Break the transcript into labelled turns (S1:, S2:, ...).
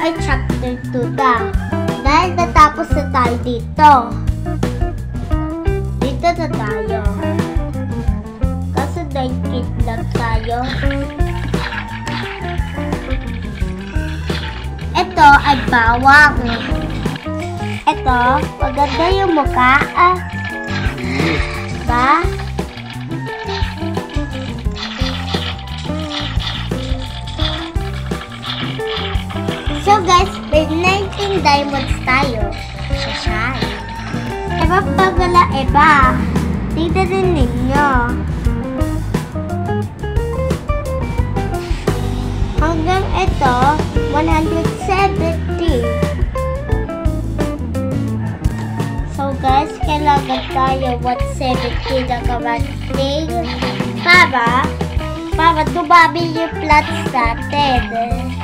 S1: ay chapter 2 na. Dahil natapos na tayo dito. Dito na tayo. Kaso 9 kid lang tayo. Ito ay bawang. Ito, maganda yung mukha. Ba? So guys, may 19 diamonds tayo sa shine. Iba pa wala iba. Tignan din ninyo. Hanggang ito, 170. So guys, kailangan tayo 170 na kamating para dumami yung plots natin.